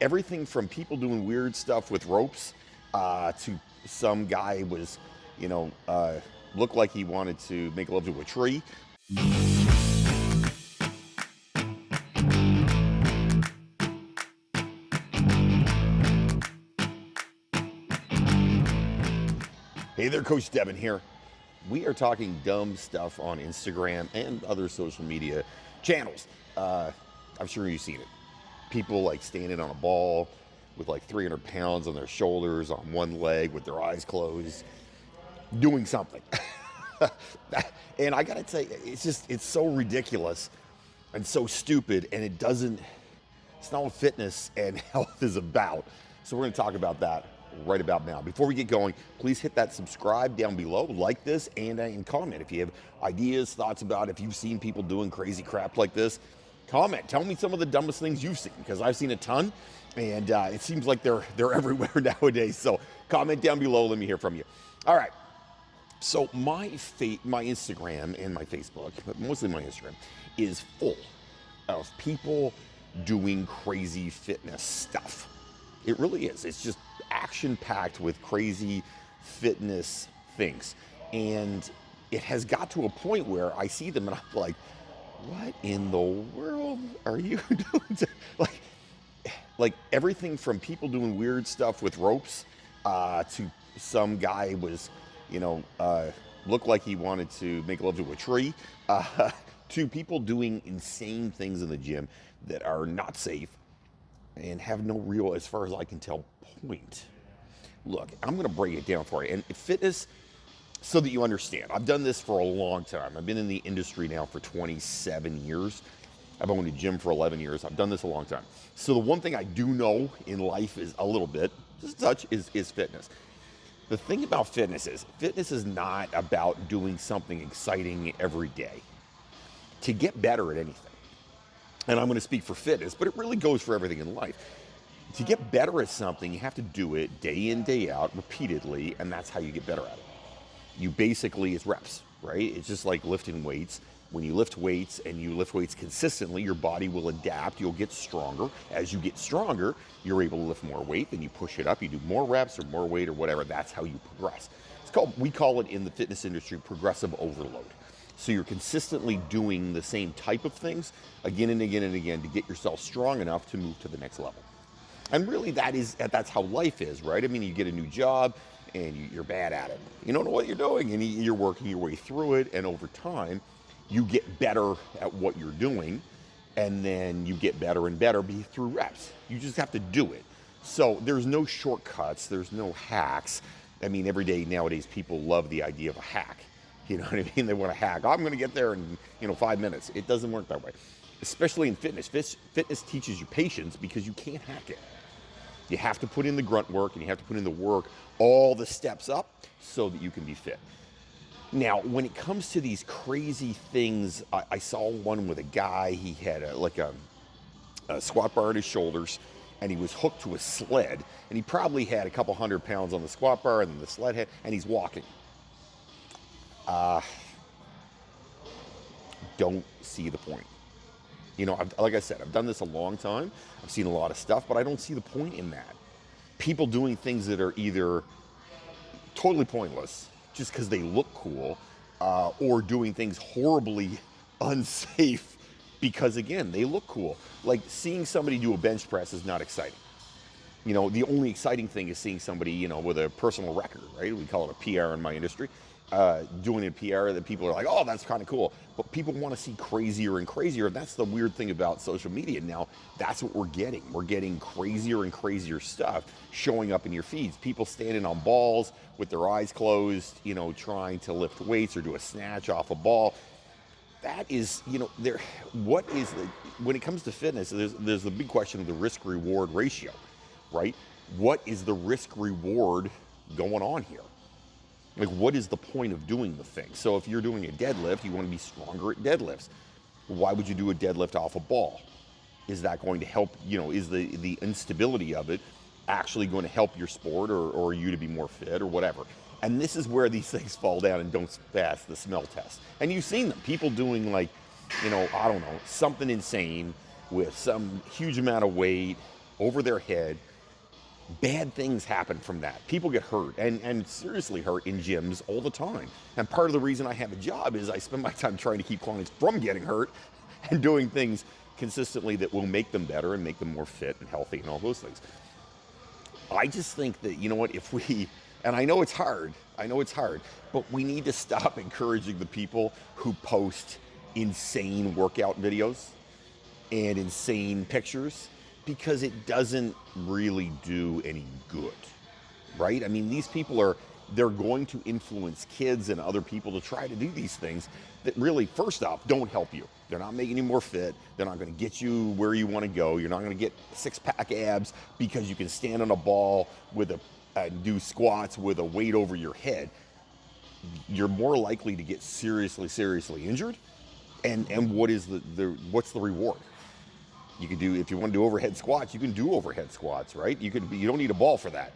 everything from people doing weird stuff with ropes to some guy was, looked like he wanted to make love to a tree. Hey there, Coach Devin here. We are talking dumb stuff on Instagram and other social media channels. I'm sure you've seen it. People like standing on a ball with like 300 pounds on their shoulders, on one leg with their eyes closed, doing something. And I gotta tell you, it's so ridiculous and so stupid, and it's not what fitness and health is about. So we're gonna talk about that right about now. Before we get going, please hit that subscribe down below, like this, and comment if you have ideas, thoughts about if you've seen people doing crazy crap like this. Comment, tell me some of the dumbest things you've seen, because I've seen a ton, and it seems like they're everywhere nowadays. So comment down below, let me hear from you. All right, so my Instagram and my Facebook, but mostly my Instagram, is full of people doing crazy fitness stuff. It really is. It's just action-packed with crazy fitness things. And it has got to a point where I see them and I'm like, what in the world are you doing? Like everything from people doing weird stuff with ropes to some guy was, looked like he wanted to make love to a tree, to people doing insane things in the gym that are not safe and have no real, as far as I can tell, point. Look, I'm going to break it down for you. And fitness, so that you understand, I've done this for a long time. I've been in the industry now for 27 years. I've owned a gym for 11 years. I've done this a long time. So the one thing I do know in life is a little bit, just a touch, is fitness. The thing about fitness is not about doing something exciting every day. To get better at anything, and I'm going to speak for fitness, but it really goes for everything in life. To get better at something, you have to do it day in, day out, repeatedly, and that's how you get better at it. You basically, it's reps, right? It's just like lifting weights. When you lift weights and you lift weights consistently, your body will adapt, you'll get stronger. As you get stronger, you're able to lift more weight, then you push it up, you do more reps or more weight or whatever. That's how you progress. We call it in the fitness industry, progressive overload. So you're consistently doing the same type of things again and again and again to get yourself strong enough to move to the next level. And really that's how life is, right? I mean, you get a new job and you're bad at it. You don't know what you're doing and you're working your way through it, and over time you get better at what you're doing, and then you get better and better through reps. You just have to do it. So there's no shortcuts, there's no hacks. I mean, every day nowadays people love the idea of a hack. You know what I mean? They want to hack. I'm going to get there in 5 minutes. It doesn't work that way, especially in fitness. Fitness teaches you patience because you can't hack it. You have to put in the grunt work, and you have to put in the work, all the steps up, so that you can be fit. Now, when it comes to these crazy things, I saw one with a guy. He had a squat bar on his shoulders, and he was hooked to a sled, and he probably had a couple 100 pounds on the squat bar and then the sled head, and he's walking. Don't see the point. Like I said, I've done this a long time. I've seen a lot of stuff, but I don't see the point in that. People doing things that are either totally pointless just because they look cool, or doing things horribly unsafe because, again, they look cool. Like seeing somebody do a bench press is not exciting. The only exciting thing is seeing somebody, with a personal record, right? We call it a PR in my industry. Doing a PR that people are like, oh, that's kind of cool. But people want to see crazier and crazier. That's the weird thing about social media now. That's what we're getting. We're getting crazier and crazier stuff showing up in your feeds. People standing on balls with their eyes closed, trying to lift weights or do a snatch off a ball. That is, when it comes to fitness, there's the big question of the risk-reward ratio, right? What is the risk-reward going on here? Like, what is the point of doing the thing? So if you're doing a deadlift, you want to be stronger at deadlifts. Why would you do a deadlift off a ball? Is that going to help, is the instability of it actually going to help your sport or you to be more fit or whatever? And this is where these things fall down and don't pass the smell test. And you've seen them. People doing like, I don't know, something insane with some huge amount of weight, over their head. Bad things happen from that. People get hurt and seriously hurt in gyms all the time. And part of the reason I have a job is I spend my time trying to keep clients from getting hurt and doing things consistently that will make them better and make them more fit and healthy and all those things. I just think that, you know what, if we, and I know it's hard, but we need to stop encouraging the people who post insane workout videos and insane pictures, because it doesn't really do any good, right? I mean, these people they're going to influence kids and other people to try to do these things that really, first off, don't help you. They're not making you more fit. They're not going to get you where you want to go. You're not going to get six-pack abs because you can stand on a ball with do squats with a weight over your head. You're more likely to get seriously injured. And what's the reward? You can do, if you want to do overhead squats, you can do overhead squats, right? You don't need a ball for that.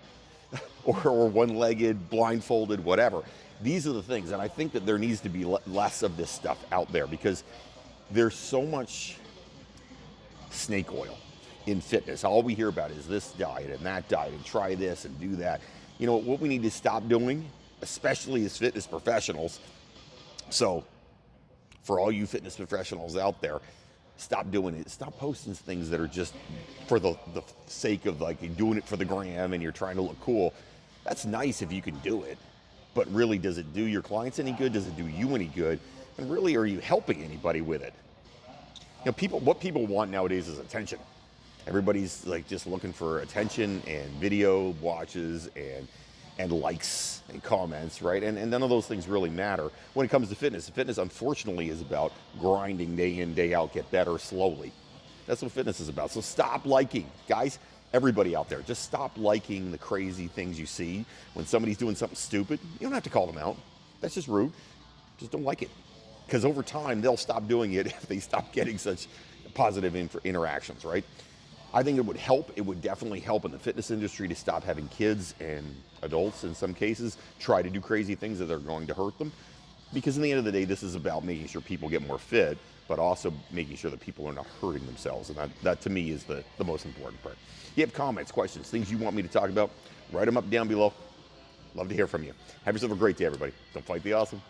or one-legged, blindfolded, whatever. These are the things, and I think that there needs to be less of this stuff out there, because there's so much snake oil in fitness. All we hear about is this diet and that diet and try this and do that. You know, what we need to stop doing, especially as fitness professionals, so for all you fitness professionals out there, stop doing it. Stop posting things that are just for the sake of like doing it for the gram and you're trying to look cool. That's nice if you can do it, but really, does it do your clients any good? Does it do you any good? And really, are you helping anybody with it? You know, what people want nowadays is attention. Everybody's like just looking for attention and video watches and likes and comments, right? And none of those things really matter when it comes to fitness. Fitness, unfortunately, is about grinding day in, day out, get better slowly. That's what fitness is about. So stop liking, guys, everybody out there, just stop liking the crazy things you see. When somebody's doing something stupid, you don't have to call them out. That's just rude. Just don't like it. Because over time, they'll stop doing it if they stop getting such positive interactions, right? I think it would help. It would definitely help in the fitness industry to stop having kids and adults, in some cases, try to do crazy things that are going to hurt them. Because in the end of the day, this is about making sure people get more fit, but also making sure that people are not hurting themselves. And that to me is the most important part. If you have comments, questions, things you want me to talk about, write them up down below. Love to hear from you. Have yourself a great day, everybody. Don't fight the awesome.